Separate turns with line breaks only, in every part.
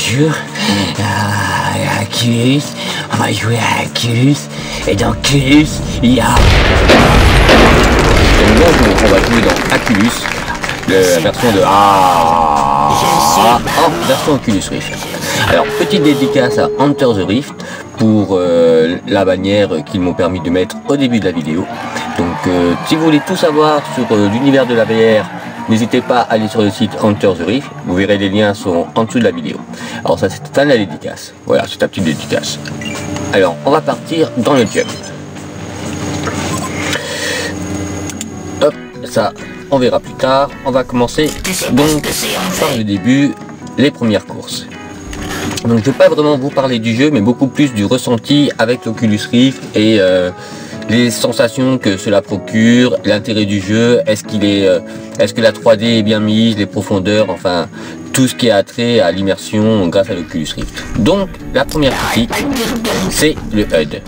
bonjour. Oculus, on va jouer à Oculus. Et dans Oculus, il y a... on va jouer dans Oculus, la version de... version Oculus Rift. Alors, petite dédicace à Enter the Rift pour la bannière qu'ils m'ont permis de mettre au début de la vidéo. Donc, si vous voulez tout savoir sur l'univers de la VR, n'hésitez pas à aller sur le site Enter the Rift, vous verrez les liens sont en dessous de la vidéo. Alors ça c'est fin de la dédicace, voilà c'est ta petite dédicace. Alors on va partir dans le jump. Hop, ça on verra plus tard. On va commencer donc par le début, les premières courses. Donc je ne vais pas vraiment vous parler du jeu, mais beaucoup plus du ressenti avec l'Oculus Rift et les sensations que cela procure, l'intérêt du jeu, est-ce que la 3D est bien mise, les profondeurs, enfin tout ce qui a trait à l'immersion grâce à l'Oculus Rift. Donc la première critique, c'est le HUD.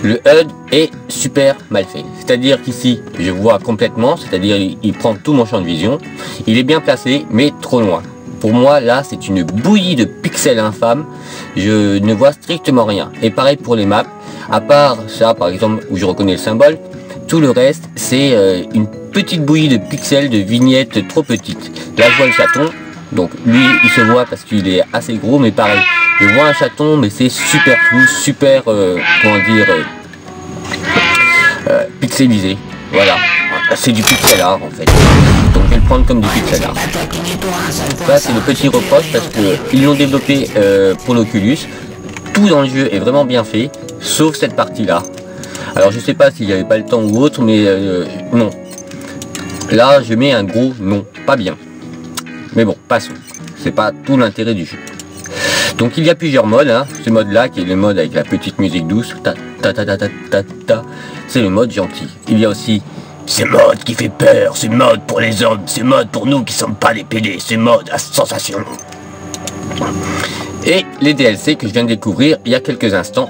Le HUD est super mal fait, c'est-à-dire qu'ici je vois complètement, c'est-à-dire il prend tout mon champ de vision, il est bien placé mais trop loin. Pour moi là c'est une bouillie de pixels infâmes, je ne vois strictement rien. Et pareil pour les maps. À part ça, par exemple, où je reconnais le symbole, tout le reste, c'est une petite bouillie de pixels, de vignettes trop petites. Là, je vois le chaton, donc lui, il se voit parce qu'il est assez gros, mais pareil, je vois un chaton, mais c'est super flou, super, comment dire, pixelisé. Voilà, c'est du pixel art en fait. Donc je vais le prendre comme du pixel art. Ça, c'est le petit reproche parce qu'ils l'ont développé pour l'Oculus. Tout dans le jeu est vraiment bien fait, sauf cette partie-là. Alors je sais pas s'il n'y avait pas le temps ou autre, mais non. Là, je mets un gros non, pas bien. Mais bon, passons. C'est pas tout l'intérêt du jeu. Donc il y a plusieurs modes, hein. Ce mode-là, qui est le mode avec la petite musique douce, ta ta ta ta ta ta ta, c'est le mode gentil. Il y a aussi ce mode qui fait peur, ce mode pour les hommes, ce mode pour nous qui sommes pas des PD, ce mode à sensation. Et les DLC que je viens de découvrir il y a quelques instants.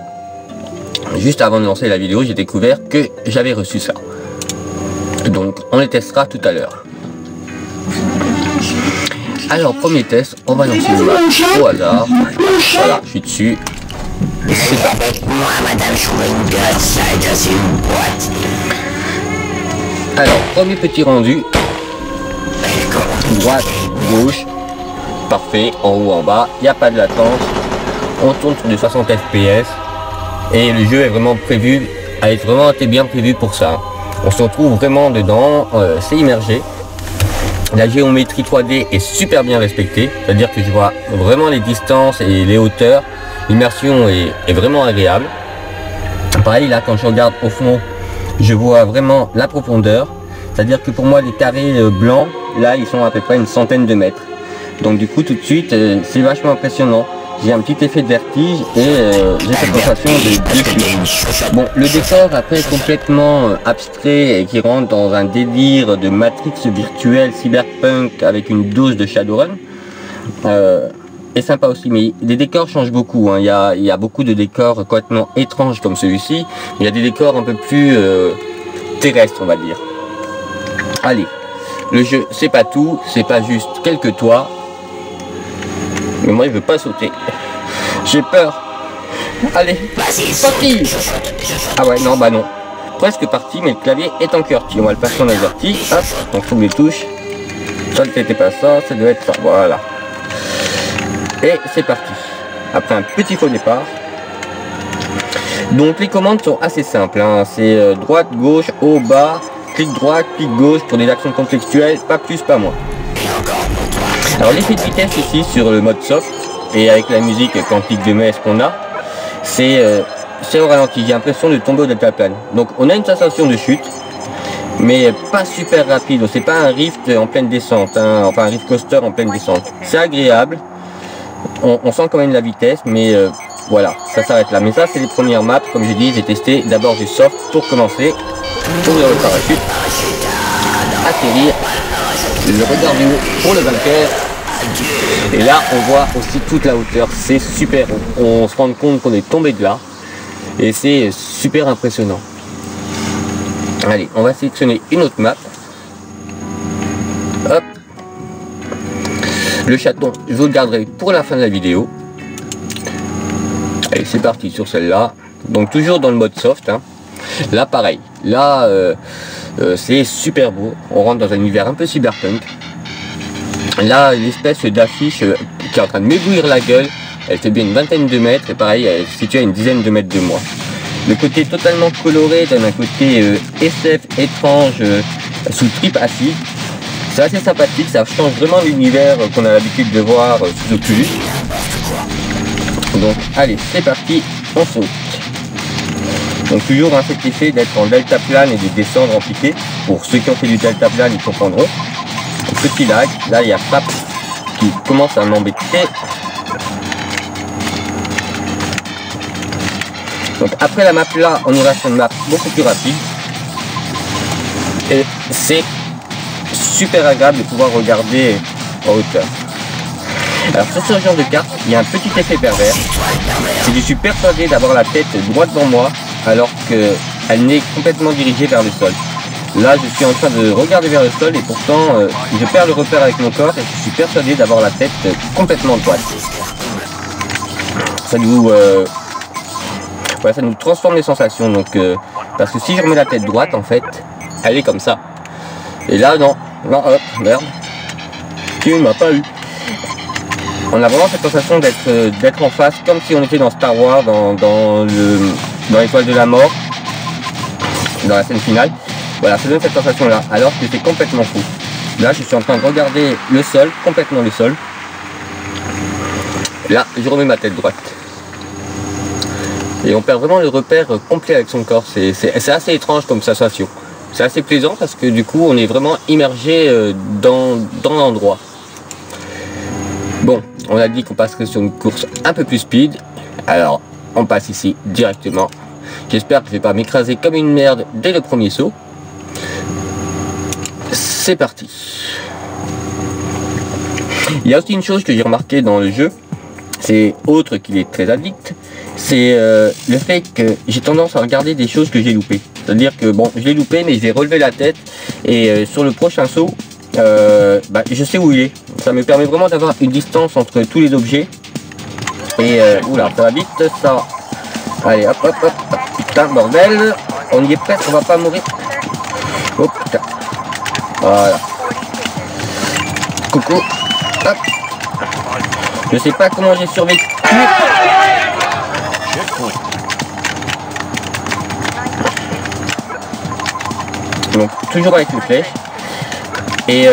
Juste avant de lancer la vidéo, j'ai découvert que j'avais reçu ça. Donc on les testera tout à l'heure. Alors premier test, on va lancer le match au hasard. Voilà, je suis dessus. Et c'est parti. Alors, premier petit rendu. Droite, gauche. Parfait, en haut, en bas, il n'y a pas de latence, on tourne sur du 60 fps et le jeu est vraiment prévu, a vraiment été bien prévu pour ça. On se retrouve vraiment dedans, c'est immergé. La géométrie 3D est super bien respectée, c'est-à-dire que je vois vraiment les distances et les hauteurs, l'immersion est vraiment agréable. Pareil là, quand je regarde au fond, je vois vraiment la profondeur, c'est-à-dire que pour moi les carrés blancs, là ils sont à peu près une centaine de mètres. Donc du coup tout de suite c'est vachement impressionnant. J'ai un petit effet de vertige et j'ai cette sensation de défi. Bon, le décor après est complètement abstrait et qui rentre dans un délire de Matrix virtuelle cyberpunk avec une dose de Shadowrun. Est sympa aussi, mais les décors changent beaucoup, hein. Il y a beaucoup de décors complètement étranges comme celui-ci. Il y a des décors un peu plus terrestres on va dire. Allez, le jeu c'est pas tout, c'est pas juste quelques toits. Mais moi, il veut pas sauter. J'ai peur. Allez, parti. Ah ouais, non, bah non. Presque parti, mais le clavier est en QWERTY. On va le passer en AZERTY. Hop, on trouve les touches. Ça n'était pas ça, ça doit être ça. Voilà. Et c'est parti. Après un petit faux départ. Donc les commandes sont assez simples, hein. C'est droite, gauche, haut, bas, clic droit, clic gauche pour des actions contextuelles, pas plus, pas moins. Alors l'effet de vitesse ici sur le mode soft et avec la musique Quantique de Metz qu'on a, c'est au ralenti, j'ai l'impression de tomber au deltaplane. Donc on a une sensation de chute, mais pas super rapide, c'est pas un rift en pleine descente, hein, enfin un rift coaster en pleine descente. C'est agréable, on sent quand même la vitesse, mais voilà, ça s'arrête là. Mais ça c'est les premières maps, comme je dis, j'ai testé d'abord du soft pour commencer, ouvrir le parachute, atterrir, le regard du haut pour le vainqueur. Et là on voit aussi toute la hauteur, c'est super, on se rend compte qu'on est tombé de là et c'est super impressionnant. Allez, on va sélectionner une autre map. Hop. Le chaton, je vous le garderai pour la fin de la vidéo. Allez, c'est parti sur celle-là. Donc toujours dans le mode soft, hein. Là pareil, là c'est super beau, on rentre dans un univers un peu cyberpunk. Là l'espèce d'affiche qui est en train de m'éblouir la gueule, elle fait bien une vingtaine de mètres et pareil elle est située à une dizaine de mètres de moi. Le côté totalement coloré donne un côté SF étrange sous trip acide. C'est assez sympathique, ça change vraiment l'univers qu'on a l'habitude de voir sous Oculus. Donc allez, c'est parti, on saute. Donc toujours dans cet effet d'être en deltaplane et de descendre en piqué. Pour ceux qui ont fait du deltaplane, ils comprendront. Un petit lag, là il y a Pap qui commence à m'embêter. Donc après la map là, on ira sur une map beaucoup plus rapide. Et c'est super agréable de pouvoir regarder en hauteur. Alors sur ce genre de carte, il y a un petit effet pervers. C'est que je suis persuadé d'avoir la tête droite devant moi alors qu'elle n'est complètement dirigée vers le sol. Là je suis en train de regarder vers le sol et pourtant je perds le repère avec mon corps et je suis persuadé d'avoir la tête complètement droite. Ça nous transforme les sensations, donc parce que si je remets la tête droite en fait, elle est comme ça. Et là non, hop, merde, tu m'as pas eu. On a vraiment cette sensation d'être en face, comme si on était dans Star Wars, dans l'étoile de la mort, dans la scène finale. Voilà, ça donne cette sensation là, alors que c'est complètement faux. Là, je suis en train de regarder le sol, complètement le sol. Là, je remets ma tête droite. Et on perd vraiment le repère complet avec son corps. C'est assez étrange comme sensation. C'est assez plaisant parce que du coup, on est vraiment immergé dans l'endroit. Bon, on a dit qu'on passerait sur une course un peu plus speed. Alors, on passe ici directement. J'espère que je ne vais pas m'écraser comme une merde dès le premier saut. C'est parti. Il y a aussi une chose que j'ai remarqué dans le jeu, c'est autre qu'il est très addict, c'est le fait que j'ai tendance à regarder des choses que j'ai loupées. C'est-à-dire que bon, je l'ai loupé, mais je vais relever la tête et sur le prochain saut, je sais où il est. Ça me permet vraiment d'avoir une distance entre tous les objets. Et oula, ça va vite ça. Allez, hop, hop, hop, hop, putain, bordel. On y est presque, on va pas mourir. Oh putain. Voilà. Coucou. Hop. Je sais pas comment j'ai survécu. Donc toujours avec les flèches. Et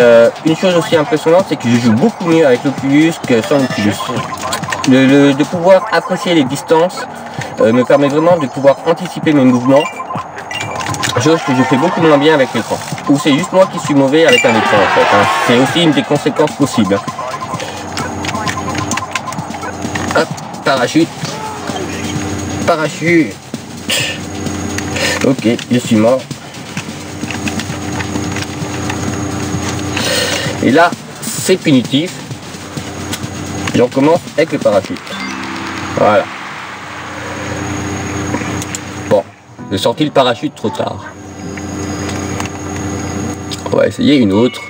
une chose aussi impressionnante, c'est que je joue beaucoup mieux avec l'Oculus que sans l'Oculus. De pouvoir apprécier les distances me permet vraiment de pouvoir anticiper mes mouvements, chose que je fais beaucoup moins bien avec l'écran. Ou c'est juste moi qui suis mauvais avec un écran en fait, hein. C'est aussi une des conséquences possibles. Hop, parachute. Parachute. Ok, je suis mort. Et là, c'est punitif. J'en commence avec le parachute. Voilà. Bon, j'ai sorti le parachute trop tard. On va essayer une autre.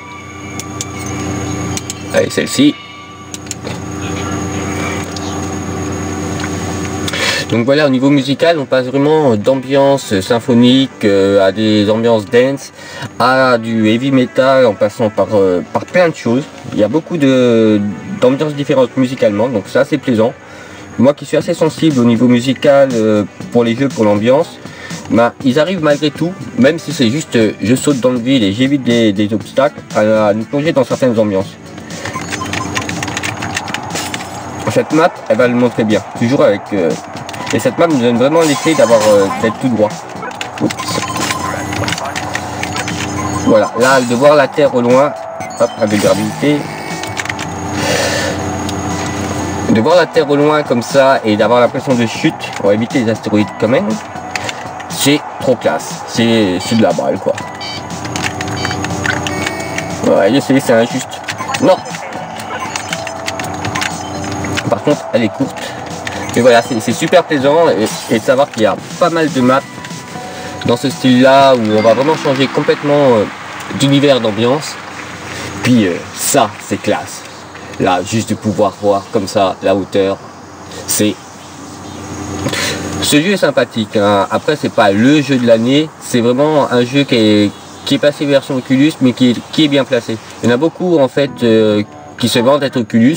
Allez, celle-ci. Donc voilà, au niveau musical, on passe vraiment d'ambiance symphonique à des ambiances dance, à du heavy metal, en passant par plein de choses. Il y a beaucoup d'ambiances différentes musicalement, donc c'est assez plaisant. Moi qui suis assez sensible au niveau musical pour les jeux, pour l'ambiance, ils arrivent malgré tout, même si c'est juste je saute dans le vide et j'évite des obstacles, à nous plonger dans certaines ambiances. Cette map, elle va le montrer bien, toujours avec... et cette map nous donne vraiment l'effet d'être tout droit. Oups. Voilà, là de voir la terre au loin, hop, avec gravité. De voir la terre au loin comme ça et d'avoir l'impression de chute, on va éviter les astéroïdes quand même. C'est trop classe, c'est de la balle quoi. Ouais, je sais, c'est injuste. Non. Par contre, elle est courte. Mais voilà, c'est super plaisant et de savoir qu'il y a pas mal de maps dans ce style là où on va vraiment changer complètement d'univers, d'ambiance. Puis ça, c'est classe. Là, juste de pouvoir voir comme ça la hauteur, c'est... Ce jeu est sympathique, hein. Après c'est pas le jeu de l'année, c'est vraiment un jeu qui est passé version Oculus, mais qui est bien placé. Il y en a beaucoup en fait qui se vendent être Oculus,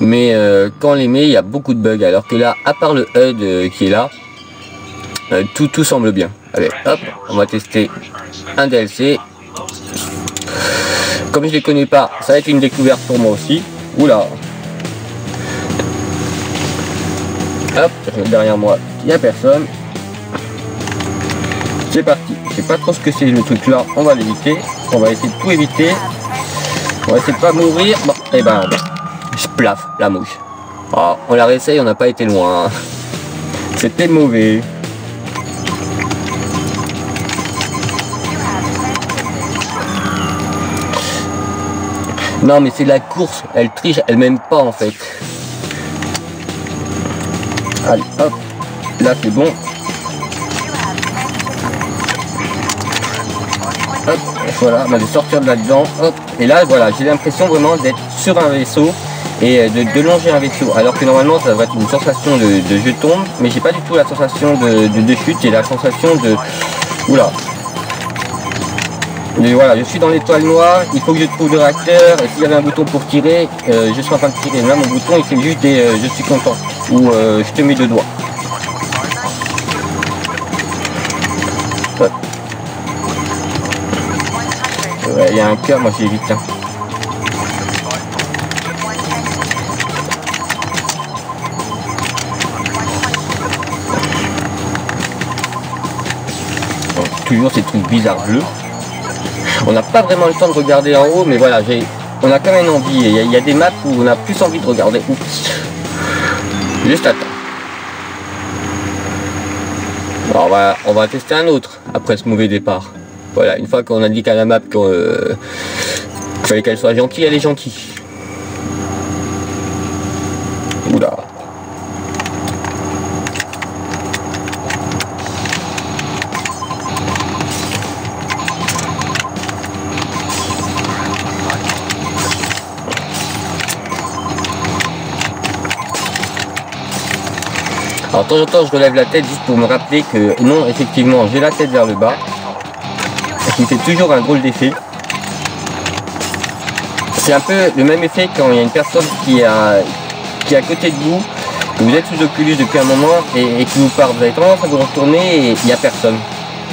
mais quand on les met, il y a beaucoup de bugs, alors que là, à part le HUD qui est là, tout semble bien. Allez, hop, on va tester un DLC. Comme je les connais pas, ça va être une découverte pour moi aussi. Oula. Hop, derrière moi, il n'y a personne. C'est parti. Je sais pas trop ce que c'est le truc là, on va l'éviter. On va essayer de tout éviter. On va essayer de pas mourir. Bon, et ben, je plaffe la mouche. Oh, on la réessaye, on n'a pas été loin. C'était mauvais. Non mais c'est la course, elle triche, elle m'aime pas en fait. Allez, hop, là c'est bon. Hop, voilà, on va sortir de là-dedans, hop. Et là, voilà, j'ai l'impression vraiment d'être sur un vaisseau et de longer un vaisseau. Alors que normalement, ça va être une sensation de je tombe, mais j'ai pas du tout la sensation de chute, j'ai la sensation de... Oula. Mais voilà, je suis dans l'étoile noire, il faut que je trouve le réacteur, et s'il y avait un bouton pour tirer, je suis en train de tirer. Là, mon bouton, il fait juste des je suis content, ou je te mets deux doigts. Ouais. Ouais, il y a un cœur, moi j'évite. Hein. Donc, toujours ces trucs bizarres bleus. On n'a pas vraiment le temps de regarder en haut, mais voilà, on a quand même envie. Il y a des maps où on a plus envie de regarder. Oups. Juste attends. Alors on va tester un autre après ce mauvais départ. Voilà, une fois qu'on a dit qu'à la map qu'il fallait qu'elle soit gentille, elle est gentille. Oula. Alors de temps en temps je relève la tête juste pour me rappeler que non, effectivement j'ai la tête vers le bas, ce qui fait toujours un drôle d'effet. C'est un peu le même effet quand il y a une personne qui est à côté de vous, que vous êtes sous Oculus depuis un moment et qui vous parle, vous avez tendance à vous retourner et il n'y a personne.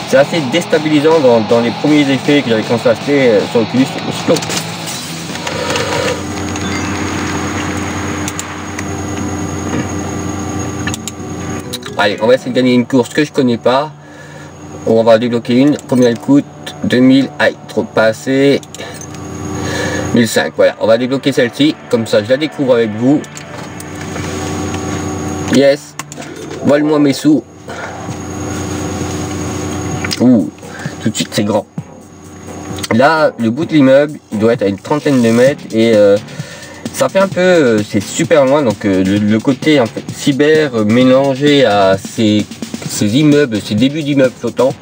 C'est assez déstabilisant dans les premiers effets que j'avais constaté sur Oculus. Allez, on va essayer de gagner une course que je connais pas. On va débloquer une. Combien elle coûte? 2000. Aïe, trop pas assez. 1005. Voilà, on va débloquer celle-ci. Comme ça, je la découvre avec vous. Yes. Vole-moi mes sous. Ouh, tout de suite, c'est grand. Là, le bout de l'immeuble, il doit être à une trentaine de mètres et ça fait un peu, c'est super loin, donc le côté en fait cyber mélangé à ces immeubles, ces débuts d'immeubles flottants.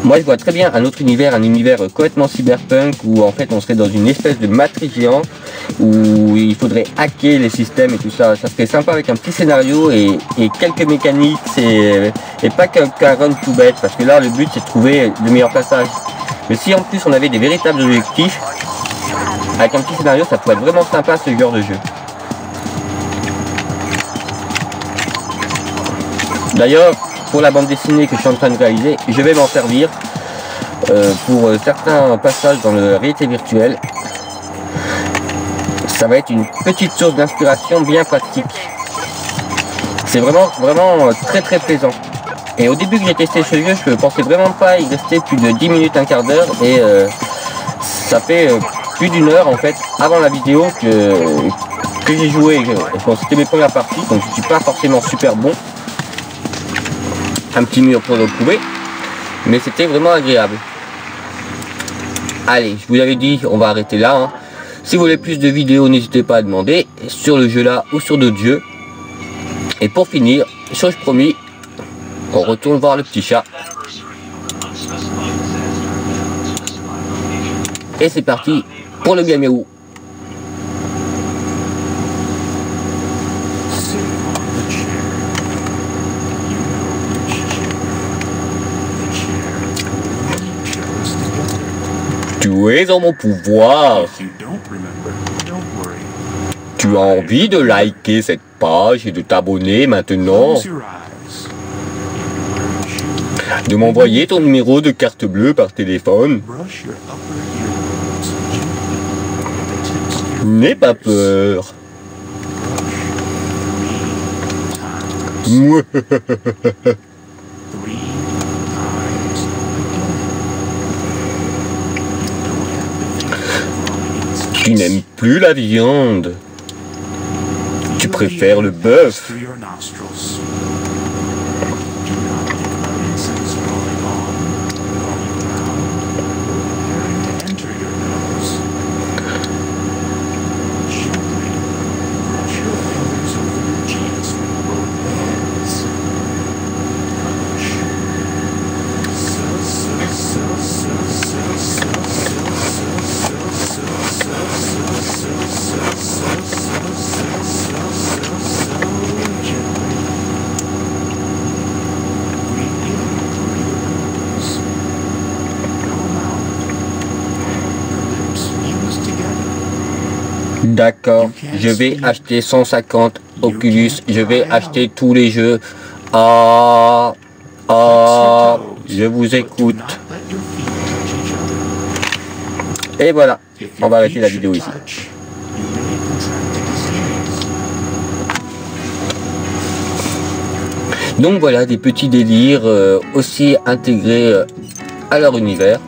Moi je vois très bien un autre univers, un univers complètement cyberpunk où en fait on serait dans une espèce de matrice géante où il faudrait hacker les systèmes et tout ça. Ça serait sympa avec un petit scénario et quelques mécaniques et pas qu'un run tout bête, parce que là le but c'est de trouver le meilleur passage. Mais si en plus on avait des véritables objectifs, avec un petit scénario, ça pourrait être vraiment sympa ce genre de jeu. D'ailleurs, pour la bande dessinée que je suis en train de réaliser, je vais m'en servir pour certains passages dans la réalité virtuelle. Ça va être une petite source d'inspiration bien pratique. C'est vraiment très plaisant. Et au début que j'ai testé ce jeu, je ne pensais vraiment pas y rester plus de 10 minutes, un quart d'heure, et ça fait plus d'une heure en fait avant la vidéo que j'ai joué. Bon, c'était mes premières parties, donc je suis pas forcément super bon. Un petit mur pour le prouver, mais c'était vraiment agréable. Allez, je vous avais dit, on va arrêter là. Hein. Si vous voulez plus de vidéos, n'hésitez pas à demander sur le jeu là ou sur d'autres jeux. Et pour finir, chose promis, on retourne voir le petit chat. Et c'est parti pour le Gamero. Tu es en mon pouvoir. Tu as envie de liker cette page et de t'abonner maintenant. De m'envoyer ton numéro de carte bleue par téléphone. N'aie pas peur. Tu n'aimes plus la viande. Tu préfères le bœuf. D'accord, je vais acheter 150 Oculus, je vais acheter tous les jeux. Je vous écoute. Et voilà, on va arrêter la vidéo ici. Donc voilà, des petits délires aussi intégrés à leur univers.